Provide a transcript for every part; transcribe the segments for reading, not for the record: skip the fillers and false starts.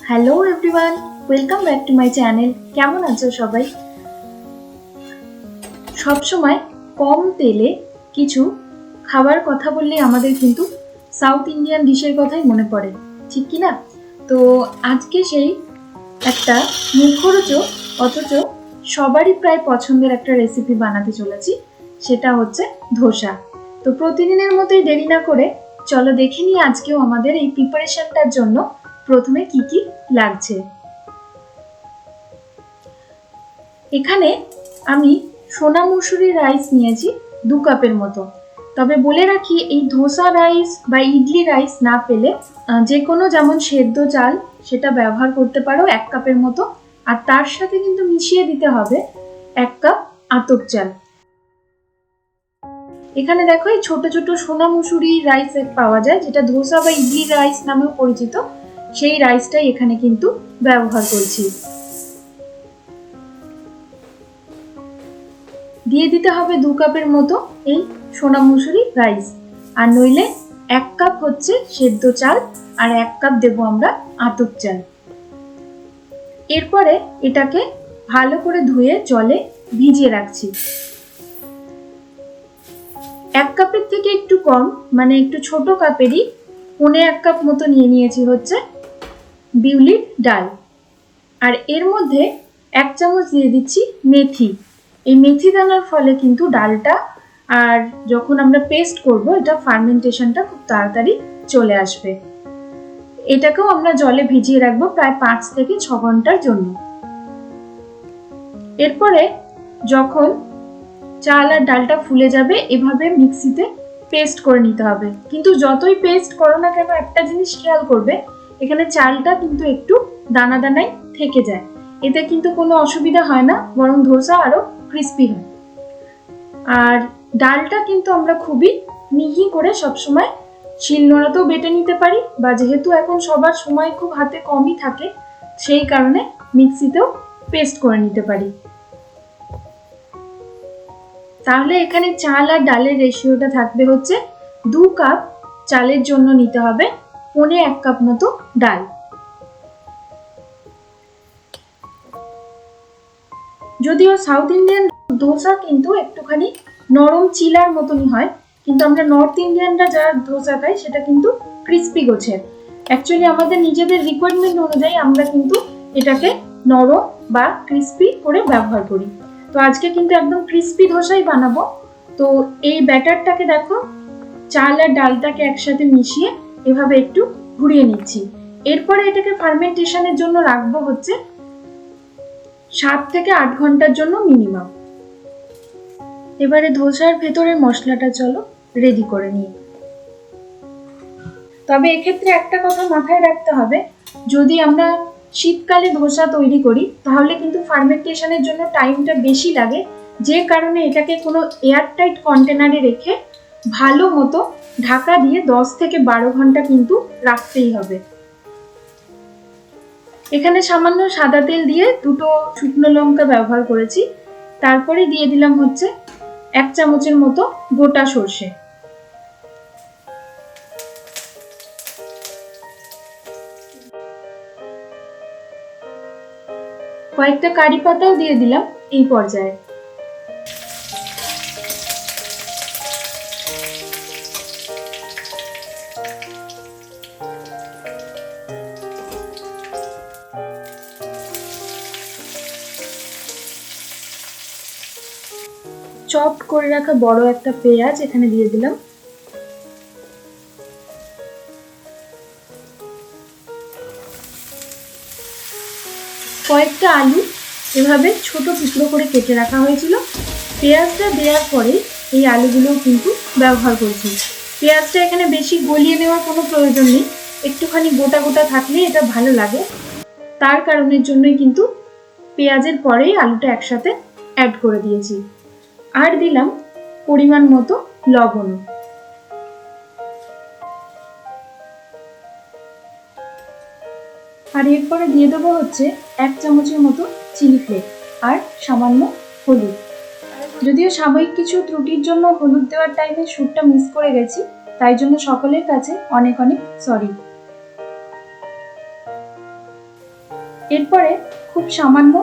Hello everyone, welcome back to my channel. কেমন আছো সবাই? সবসময় কম তেলে কিছু খাবার কথা বললে আমাদের কিন্তু সাউথ ইন্ডিয়ান ডিশের কথাই মনে পড়ে, ঠিক কি না? তো আজকে সেই একটা মুখরোচক অথচ সবারই প্রায় পছন্দের একটা রেসিপি বানাতে চলেছি, সেটা হচ্ছে ধোসা। তো প্রতিদিনের মতোই দেরি না করে চলো দেখে নিই আজকেও আমাদের এই প্রিপারেশনটার জন্য প্রথমে কি কি লাগছে। এখানে আমি সোনা মসুরি রাইস নিয়েছি 2 কাপের মতো। তবে বলে রাখি, এই ধোসা রাইস বা ইডলি রাইস না পেলে যে কোনো, যেমন সেদ্ধ চাল, সেটা ব্যবহার করতে পারো 1 কাপের মতো। আর তার সাথে কিন্তু মিশিয়ে দিতে হবে 1 কাপ আতপ চাল। এখানে দেখো এই ছোট ছোট সোনা মসুরি রাইস পাওয়া যায়, যেটা ধোসা বা ইডলি রাইস নামেও পরিচিত। সেই রাইসটাই এখানে কিন্তু ব্যবহার করছি। দিয়ে দিতে হবে 2 কাপের মতো এই সোনা মসুরি রাইস। আর নইলে 1 কাপ হচ্ছে সেদ্ধ চাল, আর 1 কাপ দেবো আমরা আতপ চাল। এরপরে এটাকে ভালো করে ধুয়ে জলে ভিজিয়ে রাখছি। 1 কাপের থেকে একটু কম, মানে একটু ছোট কাপেরই 1.25 কাপ মতো নিয়ে নিয়েছি হচ্ছে বিউলির ডাল। আর এর মধ্যে 1 চামচ দিয়ে দিচ্ছি মেথি। এই মেথি দানার ফলে কিন্তু ডালটা আর যখন আমরা পেস্ট করব, এটা ফার্মেন্টেশনটা খুব তাড়াতাড়ি চলে আসবে। এটাকেও আমরা জলে ভিজিয়ে রাখবো প্রায় 5 থেকে 6 ঘন্টার জন্য। এরপরে যখন চাল আর ডালটা ফুলে যাবে, এভাবে মিক্সিতে পেস্ট করে নিতে হবে। কিন্তু যতই পেস্ট করো না কেন, একটা জিনিস খেয়াল করবে, এখানে চালটা কিন্তু একটু দানা দানাই থেকে যায়। এতে কিন্তু কোনো অসুবিধা হয় না, বরং ধোসা আরো ক্রিস্পি হয়। আর ডালটা কিন্তু আমরা খুবই মিহি করে সবসময় শিলনোড়াতেও বেটে নিতে পারি, বা যেহেতু এখন সবার সময় খুব হাতে কমই থাকে, সেই কারণে মিক্সিতেও পেস্ট করে নিতে পারি। তাহলে এখানে চাল আর ডালের রেশিওটা থাকবে হচ্ছে 2 কাপ চালের জন্য নিতে হবে 1.25 কাপ মতো ডাল। যদিও সাউথ ইন্ডিয়ান ধোসা কিন্তু একটুখানি নরম চিলার মতনই হয়, কিন্তু আমরা নর্থ ইন্ডিয়ানরা যারা ধোসা খাই সেটা কিন্তু ক্রিস্পি গোছের। অ্যাকচুয়ালি আমাদের নিজেদের রিকোয়ারমেন্ট অনুযায়ী আমরা কিন্তু এটাকে নরম বা ক্রিস্পি করে ব্যবহার করি। তো আজকে কিন্তু একদম ক্রিস্পি ধোসাই বানাবো। তো এই ব্যাটারটাকে দেখো, চাল আর ডালটাকে একসাথে মিশিয়ে এভাবে একটু ঘুরিয়ে নিচ্ছি। এরপরে এটাকে ফার্মেন্টেশনের জন্য রাখবো হচ্ছে 7 থেকে 8 ঘন্টার জন্য মিনিমাম। এবারে ধোসার ভেতরের মশলাটা চলো রেডি করে নিই। তবে এক্ষেত্রে একটা কথা মাথায় রাখতে হবে, যদি আমরা শীতকালে ধোসা তৈরি করি তাহলে কিন্তু ফার্মেন্টেশনের জন্য টাইমটা বেশি লাগে, যে কারণে এটাকে কোনো এয়ারটাইট কন্টেনারে রেখে ভালো মতো ঢাকা দিয়ে 10 থেকে 12 ঘন্টা কিন্তু রাখতেই হবে। এখানে সামান্য সাদা তেল দিয়ে 2টো শুকনো লঙ্কা ব্যবহার করেছি। তারপরে দিয়ে দিলাম হচ্ছে 1 চামচের মতো গোটা সর্ষে। কয়েকটা কারি পাতাও দিয়ে দিলাম এই পর্যায়ে। চপ করে রাখা বড় একটা পেঁয়াজ এখানে দিয়ে দিলাম। কয়েকটা আলু এভাবে ছোট টুকরো করে কেটে রাখা হয়েছিল। পেঁয়াজটা দেওয়ার পরে এই আলুগুলোও কিন্তু ব্যবহার করছি। পেঁয়াজটা এখানে বেশি গলিয়ে নেওয়ার কোনো প্রয়োজন নেই, একটুখানি গোটা গোটা থাকলে এটা ভালো লাগে। তার কারণের জন্যই কিন্তু পেঁয়াজের পরেই আলুটা একসাথে অ্যাড করে দিয়েছি। আর দিলাম পরিমাণ মতো লবণ। আর এরপরে দিয়ে দেবো হচ্ছে 1 চামচের মতো চিলি ফ্লেক্স আর সামান্য হলুদ। যদিও সাময়িক কিছু ত্রুটির জন্য হলুদ দেওয়ার টাইমে সুরটা মিস করে গেছি, তাই জন্য সকলের কাছে অনেক অনেক সরি। এরপরে খুব সামান্য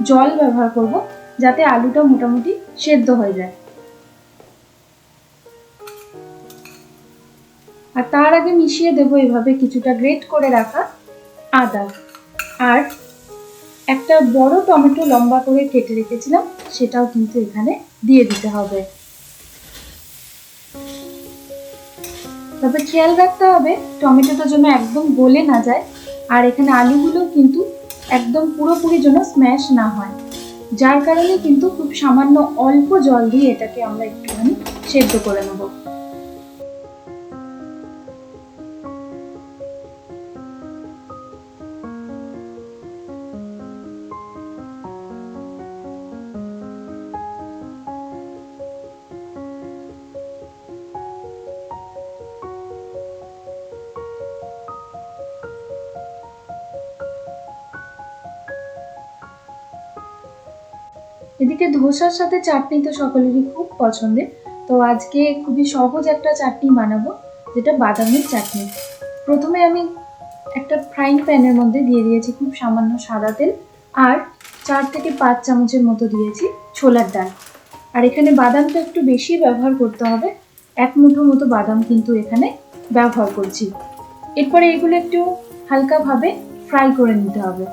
জল ব্যবহার করব, যাতে আলুটা মোটামুটি সেদ্ধ হয়ে যায়। আর তার আগে মিশিয়ে দেবো এভাবে কিছুটা গ্রেট করে রাখা আদা, আর একটা বড় টমেটো লম্বা করে কেটে রেখেছিলাম, সেটাও কিন্তু এখানে দিয়ে দিতে হবে। তবে খেয়াল রাখতে হবে টমেটোটা যেন একদম গলে না যায়, আর এখানে আলুগুলো কিন্তু একদম পুরোপুরি যেন স্ম্যাশ না হয়, যার কারণে কিন্তু খুব সামান্য অল্প জল দিয়ে এটাকে আমরা একটুখানি সেদ্ধ করে নেব। এদিকে ধোসার সাথে চাটনি তো সকলেরই খুব পছন্দের, তো আজকে খুবই সহজ একটা চাটনি বানাবো, যেটা বাদামের চাটনি। প্রথমে আমি একটা ফ্রাইং প্যানের মধ্যে দিয়ে দিয়েছি খুব সামান্য সাদা তেল, আর 4 থেকে 5 চামচের মতো দিয়েছি ছোলার ডাল। আর এখানে বাদামটা একটু বেশি ব্যবহার করতে হবে, 1 মুঠো মতো বাদাম কিন্তু এখানে ব্যবহার করছি। এরপরে এগুলো একটু হালকাভাবে ফ্রাই করে নিতে হবে।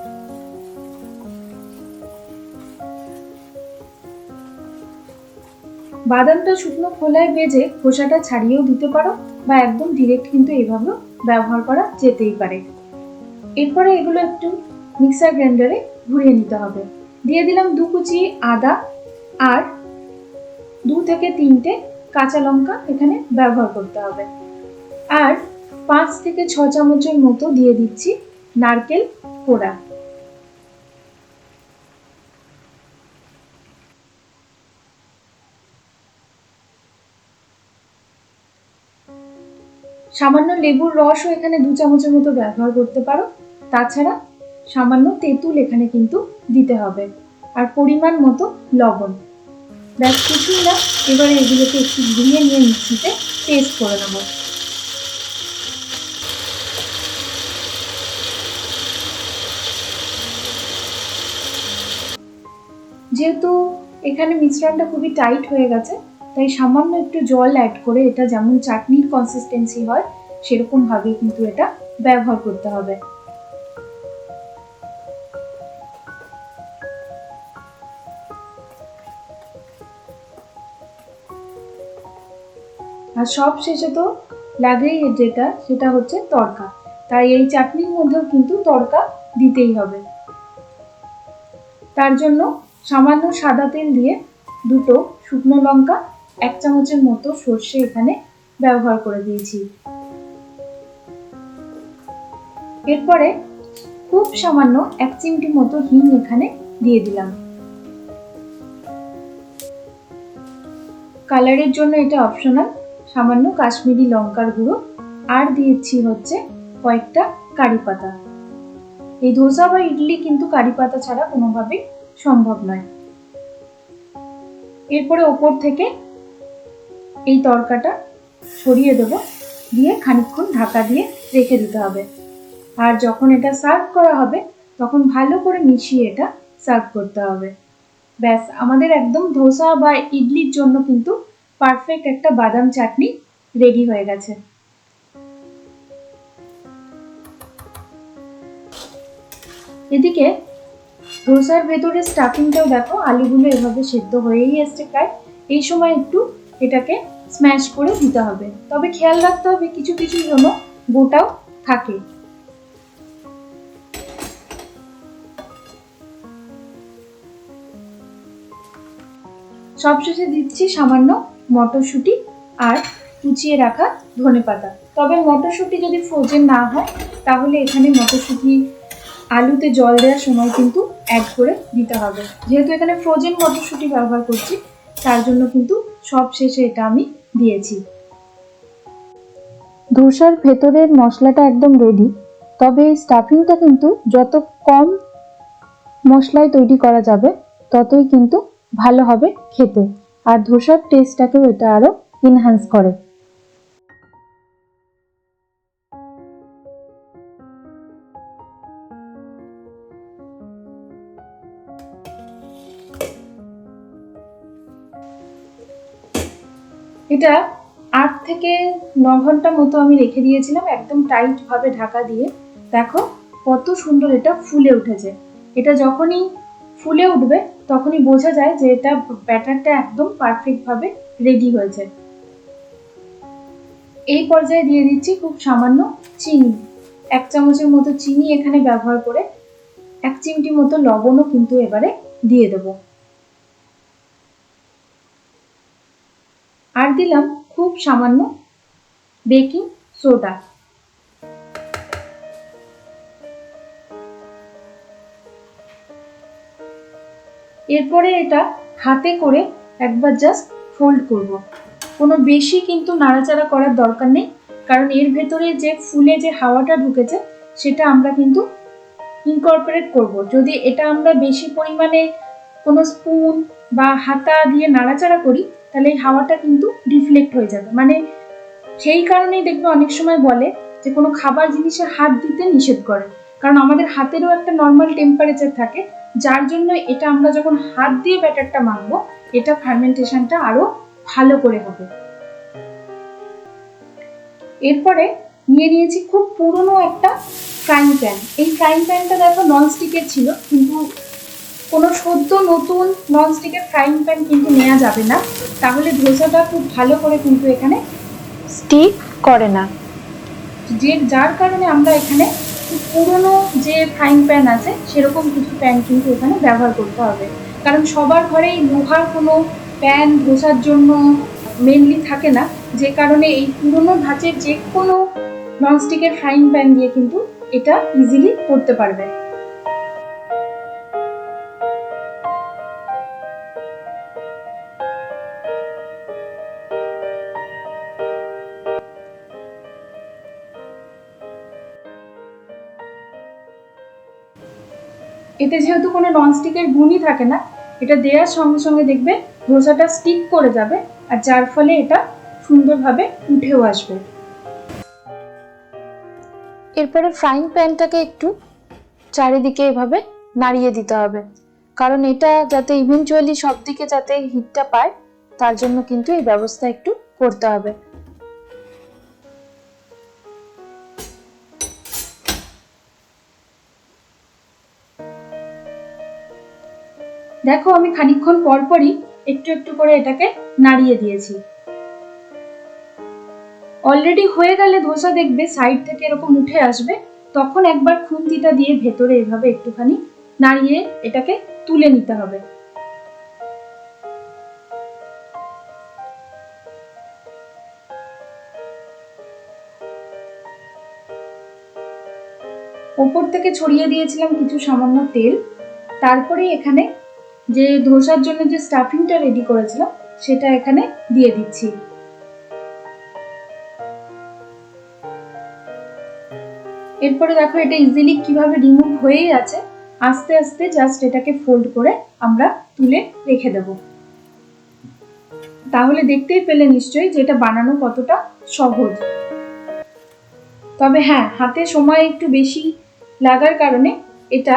বাদামটা শুকনো খোলায় ভেজে খোসাটা ছাড়িয়েও দিতে পারো, বা একদম ডিরেক্ট কিন্তু এভাবেও ব্যবহার করা যেতেই পারে। এরপরে এগুলো একটু মিক্সার গ্রাইন্ডারে ঘুরিয়ে নিতে হবে। দিয়ে দিলাম 2 কুচি আদা, আর 2 থেকে 3টে কাঁচা লঙ্কা এখানে ব্যবহার করতে হবে, আর 5 থেকে 6 চামচের মতো দিয়ে দিচ্ছি নারকেল কোড়া। সামান্য লেবুর রসও এখানে 2 চামচের মতো ব্যবহার করতে পারো। তাছাড়া সামান্য তেঁতুল এখানে কিন্তু দিতে হবে, আর পরিমাণ মতো লবণ। ব্যাস কিছুই না, এবারে এগুলোকে একটু ঘুরিয়ে নিয়ে মিক্সিতে পেস্ট করে নেব। যেহেতু এখানে মিশ্রণটা খুবই টাইট হয়ে গেছে, তাই সামান্য একটু জল অ্যাড করে এটা যেমন চাটনির কনসিস্টেন্সি হয় সেরকম ভাবে কিন্তু এটা ব্যবহার করতে হবে। আর সব শেষে তো লাগেই যেটা, সেটা হচ্ছে তড়কা। তাই এই চাটনির মধ্যেও কিন্তু তড়কা দিতেই হবে। তার জন্য সামান্য সাদা তেল দিয়ে 2টো শুকনো লঙ্কা, 1 চামচের মতো সর্ষে এখানে ব্যবহার করে দিয়েছি। এরপরে খুব সামান্য 1 চিমটি মতো হিং এখানে দিয়ে দিলাম। কালারের জন্য এটা অপশনাল, সামান্য কাশ্মীরি লঙ্কার গুঁড়ো, আর দিয়েছি হচ্ছে কয়েকটা কারি পাতা। এই ধোসা বা ইডলি কিন্তু কারি পাতা ছাড়া কোনোভাবেই সম্ভব নয়। এরপরে ওপর থেকে এই তড়কাটা ছড়িয়ে দেব, দিয়ে খানিকক্ষণ ঢাকা দিয়ে রেখে দিতে হবে। আর যখন এটা সার্ভ করা হবে তখন ভালো করে মিশিয়ে এটা সার্ভ করতে হবে। ব্যাস, আমাদের একদম ধোসা বা ইডলির জন্য কিন্তু পারফেক্ট একটা বাদাম চাটনি রেডি হয়ে গেছে। এদিকে ধোসার ভেতরে স্টাফিংটাও দেখো, আলুগুলো এভাবে সেদ্ধ হয়েই এসছে প্রায়। এই সময় একটু এটাকে স্ম্যাশ করে দিতে হবে, তবে খেয়াল রাখতে হবে কিছু কিছু যেন গোটাও থাকে। সবশেষে দিচ্ছি সামান্য মটরশুঁটি আর কুচিয়ে রাখা ধনেপাতা। তবে মটরশুঁটি যদি ফ্রোজেন না হয় তাহলে এখানে মটরশুঁটি আলুতে জল দেওয়ার সময় কিন্তু অ্যাড করে দিতে হবে। যেহেতু এখানে ফ্রোজেন মটরশুঁটি ব্যবহার করছি, তার জন্য কিন্তু সব শেষে এটা আমি দিয়েছি। ধোসার ভেতরের মশলাটা একদম রেডি, তবে এই স্টাফিংটা কিন্তু যত কম মশলায় তৈরি করা যাবে ততই কিন্তু ভালো হবে খেতে, আর ধোসার টেস্টটাকেও এটা আরো এনহ্যান্স করে। এটা 8 থেকে 9 ঘন্টা মতো আমি রেখে দিয়েছিলাম একদম টাইট ভাবে ঢাকা দিয়ে। দেখো কত সুন্দর এটা ফুলে উঠেছে। এটা যখনই ফুলে উঠবে তখনই বোঝা যায় যে এটা ব্যাটারটা একদম পারফেক্ট ভাবে রেডি হয়েছে। এই পর্যায়ে দিয়ে দিচ্ছি খুব সামান্য চিনি, 1 চামচের মতো চিনি এখানে ব্যবহার করে 1 চিমটি মতো লবণও কিন্তু এবারে দিয়ে দেব। আর দিলাম খুব সামান্য বেকিং সোডা। এরপরে এটা হাতে করে একবার জাস্ট ফোল্ড করব। কোনো বেশি কিন্তু নাড়াচাড়া করার দরকার নেই, কারণ এর ভেতরে যে ফুলে যে হাওয়াটা ঢুকেছে সেটা আমরা কিন্তু ইনকর্পোরেট করব। যদি এটা আমরা বেশি পরিমাণে কোনো স্পুন বা হাতা দিয়ে নাড়াচাড়া করি তাহলে এই হাওয়াটা কিন্তু ডিফ্লেক্ট হয়ে যাবে। মানে সেই কারণেই দেখবে অনেক সময় বলে যে কোনো খাবার জিনিসে হাত দিতে নিষেধ করে, কারণ আমাদের হাতেরও একটা নর্মাল টেম্পারেচার থাকে, যার জন্য এটা আমরা যখন হাত দিয়ে ব্যাটারটা মাখবো এটা ফার্মেন্টেশনটা আরো ভালো করে হবে। এরপরে নিয়ে নিয়েছি খুব পুরনো একটা ফ্রাইং প্যান। এই ফ্রাইং প্যানটা দেখো ননস্টিকের ছিল, কিন্তু কোনো সদ্য নতুন ননস্টিকের ফ্রাইং প্যান কিন্তু নেওয়া যাবে না, তাহলে ধোসাটা খুব ভালো করে কিন্তু এখানে স্টিক করে না। যার কারণে আমরা এখানে খুব পুরনো যে ফ্রাইং প্যান আছে সেরকম কিছু প্যান কিন্তু এখানে ব্যবহার করতে হবে, কারণ সবার ঘরেই লোহার কোনো প্যান ধোসার জন্য মেনলি থাকে না, যে কারণে এই পুরনো ধাঁচের যে কোনো ননস্টিকের ফ্রাইং প্যান দিয়ে কিন্তু এটা ইজিলি করতে পারবে। এতে যেহেতু কোনো ননস্টিকের গুণই থাকে না, এটা দেওয়ার সঙ্গে সঙ্গে দেখবে ধোসাটা স্টিক করে যাবে, আর যার ফলে এটা সুন্দরভাবে উঠেও আসবে। এরপরে ফ্রাইং প্যানটাকে একটু চারিদিকে এভাবে নাড়িয়ে দিতে হবে, কারণ এটা যাতে ইভেন্চুয়ালি সব দিকে যাতে হিটটা পায় তার জন্য কিন্তু এই ব্যবস্থা একটু করতে হবে। দেখো আমি খানিকক্ষণ পরপরই একটু একটু করে এটাকে নাড়িয়ে দিয়েছি। অলরেডি হয়ে গেলে ধোসা দেখবে সাইড থেকে এরকম উঠে আসবে, তখন একবার খুন্তিটা দিয়ে ভেতরে এভাবে একটুখানি নাড়িয়ে এটাকে তুলে নিতে হবে। ওপর থেকে ছড়িয়ে দিয়েছিলাম কিছু সামান্য তেল। তারপরে এখানে যে ধোসার জন্য যে স্টাফিংটা রেডি করেছিলাম সেটা এখানে দিয়ে দিচ্ছি। এরপরে দেখো এটা ইজিলি কিভাবে রিমুভ হয়েই আছে, আস্তে আস্তে জাস্ট এটাকে ফোল্ড করে আমরা তুলে রেখে দেব। তাহলে দেখতেই পেলে নিশ্চয়ই যে এটা বানানো কতটা সহজ। তবে হ্যাঁ, হাতে সময় একটু বেশি লাগার কারণে এটা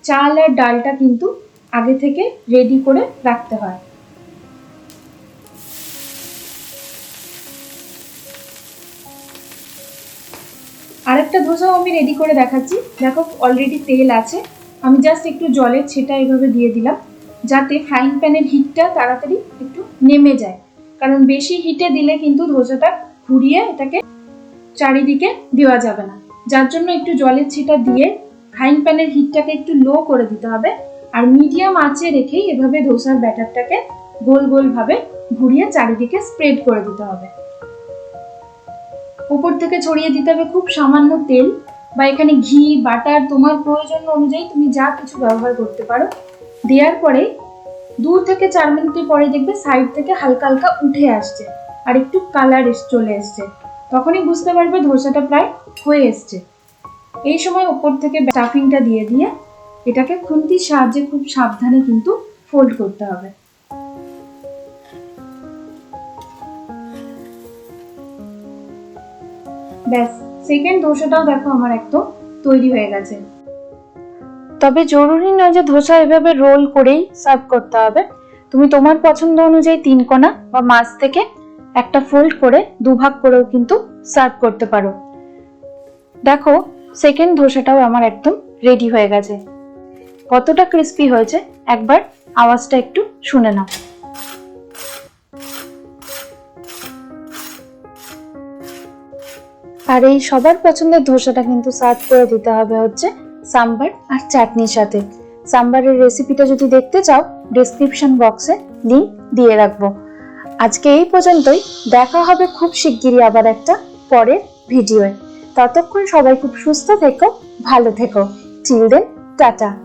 চাল আর ডালটা কিন্তু আগে থেকে রেডি করে রাখতে হয়। আরেকটা ধোসাও আমি রেডি করে দেখাচ্ছি। দেখো অলরেডি তেল আছে, আমি জাস্ট একটু জলের ছেটা এভাবে দিয়ে দিলাম যাতে ফ্রাইং প্যানের হিটটা তাড়াতাড়ি একটু নেমে যায়, কারণ বেশি হিটে দিলে কিন্তু ধোসাটা ঘুরিয়ে এটাকে চারিদিকে দেওয়া যাবে না, যার জন্য একটু জলের ছিটা দিয়ে ফ্রাইং প্যানের হিটটাকে একটু লো করে দিতে হবে, আর মিডিয়াম আঁচে রেখেই এভাবে ধোসার ব্যাটারটাকে গোল গোল ভাবে ঘুরিয়ে চারিদিকে স্প্রেড করে দিতে হবে। উপর থেকে ছড়িয়ে দিতে হবে খুব সামান্য তেল, বা এখানে ঘি বাটার তোমার প্রয়োজন অনুযায়ী তুমি যা কিছু ব্যবহার করতে পারো। দেওয়ার পরে 2 থেকে 4 মিনিটের পরে দেখবে সাইড থেকে হালকা হালকা উঠে আসছে আর একটু কালার চলে এসছে, তখনই বুঝতে পারবে ধোসাটা প্রায় হয়ে এসছে। এই সময় উপর থেকে স্টাফিংটা দিয়ে দিয়ে এটাকে খুন্তির সাহায্যে খুব সাবধানে কিন্তু ফোল্ড করতে হবে। ব্যাস, সেকেন্ড ধোসাটাও দেখো আমার একদম তৈরি হয়ে গেছে। তবে জরুরি নয় যে ধোসা এভাবে রোল করেই সার্ভ করতে হবে, তুমি তোমার পছন্দ অনুযায়ী 3 কোণা বা মাছ থেকে একটা ফোল্ড করে দুভাগ করেও কিন্তু সার্ভ করতে পারো। দেখো সেকেন্ড ধোসাটাও আমার একদম রেডি হয়ে গেছে। কতটা ক্রিস্পি হয়েছে একবার আওয়াজটা একটু শুনে নাও। আর এই সবার পছন্দের ধোসাটা কিন্তু সার্ভ করে দিতে হবে হচ্ছে সাম্বার আর চাটনির সাথে। সাম্বারের রেসিপিটা যদি দেখতে চাও ডেসক্রিপশন বক্সে লিংক দিয়ে রাখবো। আজকে এই পর্যন্তই, দেখা হবে খুব শিগগিরই আবার একটা পরের ভিডিওয়ে। ততক্ষণ সবাই খুব সুস্থ থেকো, ভালো থেকো। Till then, tata.